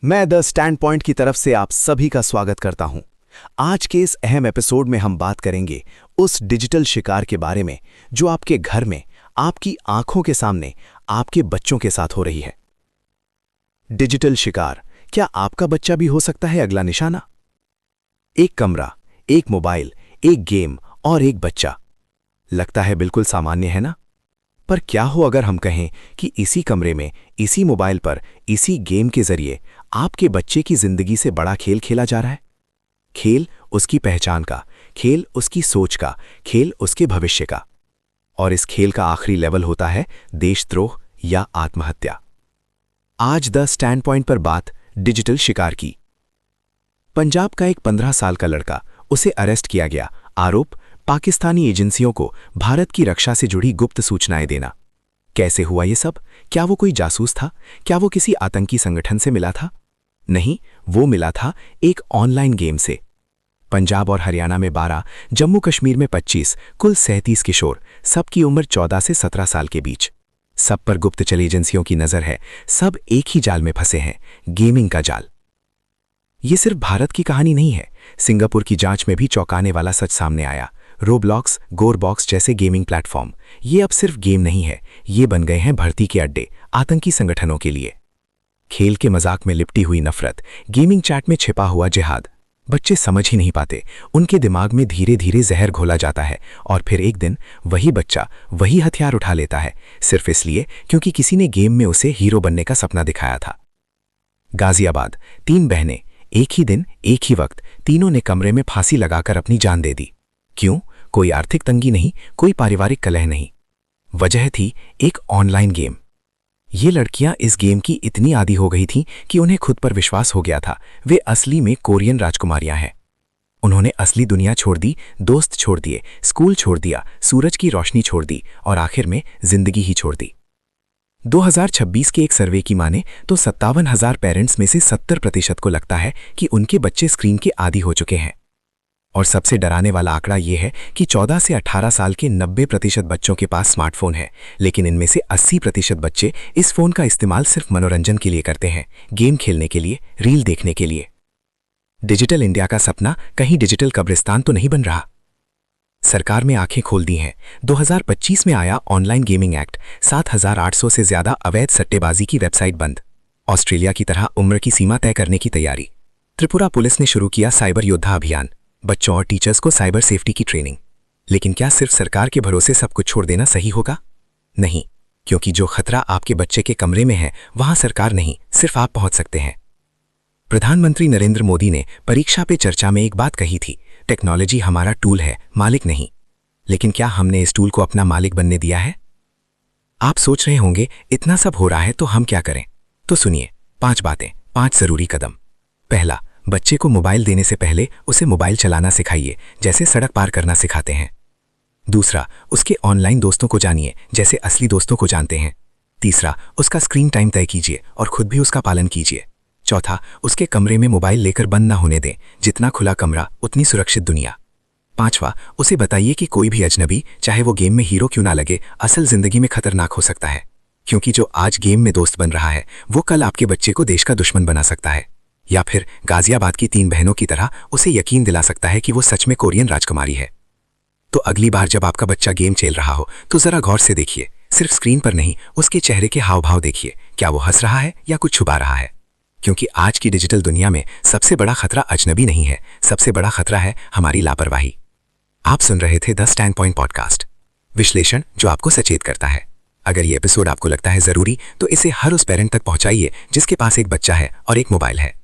मैं the stand point की तरफ से आप सभी का स्वागत करता हूं। आज के इस अहम एपिसोड में हम बात करेंगे उस डिजिटल शिकार के बारे में जो आपके घर में, आपकी आंखों के सामने, आपके बच्चों के साथ हो रही है। डिजिटल शिकार, क्या आपका बच्चा भी हो सकता है अगला निशाना? एक कमरा, एक मोबाइल, एक गेम और एक बच्चा। लगता है बिल्कुल सामान्य है ना? पर क्या हो अगर हम कहें कि इसी कमरे में, इसी मोबाइल पर, इसी गेम के जरिए आपके बच्चे की जिंदगी से बड़ा खेल खेला जा रहा है? खेल उसकी पहचान का, खेल उसकी सोच का, खेल उसके भविष्य का। और इस खेल का आखिरी लेवल होता है देशद्रोह या आत्महत्या। आज द स्टैंड पॉइंट पर बात डिजिटल शिकार की। पंजाब का एक 15 साल का लड़का, उसे अरेस्ट किया गया। आरोप, पाकिस्तानी एजेंसियों को भारत की रक्षा से जुड़ी गुप्त सूचनाएं देना। कैसे हुआ ये सब? क्या वो कोई जासूस था? क्या वो किसी आतंकी संगठन से मिला था? नहीं, वो मिला था एक ऑनलाइन गेम से। पंजाब और हरियाणा में 12, जम्मू कश्मीर में 25, कुल 37 किशोर, सबकी उम्र 14 से 17 साल के बीच। सब पर गुप्तचर एजेंसियों की नजर है। सब एक ही जाल में फंसे हैं, गेमिंग का जाल। ये सिर्फ भारत की कहानी नहीं है। सिंगापुर की जांच में भी चौंकाने वाला सच सामने आया। रोब्लॉक्स, गोरबॉक्स जैसे गेमिंग प्लेटफॉर्म, ये अब सिर्फ गेम नहीं है, ये बन गए हैं भर्ती के अड्डे आतंकी संगठनों के लिए। खेल के मजाक में लिपटी हुई नफरत, गेमिंग चैट में छिपा हुआ जिहाद। बच्चे समझ ही नहीं पाते। उनके दिमाग में धीरे धीरे जहर घोला जाता है और फिर एक दिन वही बच्चा वही हथियार उठा लेता है, सिर्फ इसलिए क्योंकि किसी ने गेम में उसे हीरो बनने का सपना दिखाया था। गाजियाबाद, 3 बहनें, एक ही दिन, एक ही वक्त, तीनों ने कमरे में फांसी लगाकर अपनी जान दे दी। क्यों? कोई आर्थिक तंगी नहीं, कोई पारिवारिक कलह नहीं। वजह थी एक ऑनलाइन गेम। ये लड़कियां इस गेम की इतनी आदी हो गई थीं कि उन्हें खुद पर विश्वास हो गया था वे असली में कोरियन राजकुमारियां हैं। उन्होंने असली दुनिया छोड़ दी, दोस्त छोड़ दिए, स्कूल छोड़ दिया, सूरज की रोशनी छोड़ दी और आखिर में जिंदगी ही छोड़ दी। 2026 के एक सर्वे की माने तो 57,000 पेरेंट्स में से 70% को लगता है कि उनके बच्चे स्क्रीन के आदी हो चुके हैं। और सबसे डराने वाला आंकड़ा यह है कि 14 से 18 साल के 90% बच्चों के पास स्मार्टफोन है, लेकिन इनमें से 80% बच्चे इस फोन का इस्तेमाल सिर्फ मनोरंजन के लिए करते हैं, गेम खेलने के लिए, रील देखने के लिए। डिजिटल इंडिया का सपना कहीं डिजिटल कब्रिस्तान तो नहीं बन रहा? सरकार में आंखें खोल दी हैं। 2025 में आया ऑनलाइन गेमिंग एक्ट, 7,800 से ज्यादा अवैध सट्टेबाजी की वेबसाइट बंद। ऑस्ट्रेलिया की तरह उम्र की सीमा तय करने की तैयारी। त्रिपुरा पुलिस ने शुरू किया साइबर योद्धा अभियान, बच्चों और टीचर्स को साइबर सेफ्टी की ट्रेनिंग। लेकिन क्या सिर्फ सरकार के भरोसे सब कुछ छोड़ देना सही होगा? नहीं, क्योंकि जो खतरा आपके बच्चे के कमरे में है वहां सरकार नहीं, सिर्फ आप पहुंच सकते हैं। प्रधानमंत्री नरेंद्र मोदी ने परीक्षा पे चर्चा में एक बात कही थी, टेक्नोलॉजी हमारा टूल है, मालिक नहीं। लेकिन क्या हमने इस टूल को अपना मालिक बनने दिया है? आप सोच रहे होंगे इतना सब हो रहा है तो हम क्या करें? तो सुनिए, 5 बातें, 5 जरूरी कदम। पहला, बच्चे को मोबाइल देने से पहले उसे मोबाइल चलाना सिखाइए, जैसे सड़क पार करना सिखाते हैं। दूसरा, उसके ऑनलाइन दोस्तों को जानिए, जैसे असली दोस्तों को जानते हैं। तीसरा, उसका स्क्रीन टाइम तय कीजिए और खुद भी उसका पालन कीजिए। चौथा, उसके कमरे में मोबाइल लेकर बंद ना होने दें, जितना खुला कमरा उतनी सुरक्षित दुनिया। पांचवा, उसे बताइए कि कोई भी अजनबी, चाहे वो गेम में हीरो क्यों ना लगे, असल जिंदगी में खतरनाक हो सकता है। क्योंकि जो आज गेम में दोस्त बन रहा है वो कल आपके बच्चे को देश का दुश्मन बना सकता है, या फिर गाजियाबाद की 3 बहनों की तरह उसे यकीन दिला सकता है कि वो सच में कोरियन राजकुमारी है। तो अगली बार जब आपका बच्चा गेम खेल रहा हो तो जरा गौर से देखिए, सिर्फ स्क्रीन पर नहीं, उसके चेहरे के हाव भाव देखिए। क्या वो हंस रहा है या कुछ छुपा रहा है? क्योंकि आज की डिजिटल दुनिया में सबसे बड़ा खतरा अजनबी नहीं है, सबसे बड़ा खतरा है हमारी लापरवाही। आप सुन रहे थे द स्टैंड पॉइंट पॉडकास्ट, विश्लेषण जो आपको सचेत करता है। अगर ये एपिसोड आपको लगता है जरूरी तो इसे हर उस पेरेंट तक पहुंचाइए जिसके पास एक बच्चा है और एक मोबाइल है।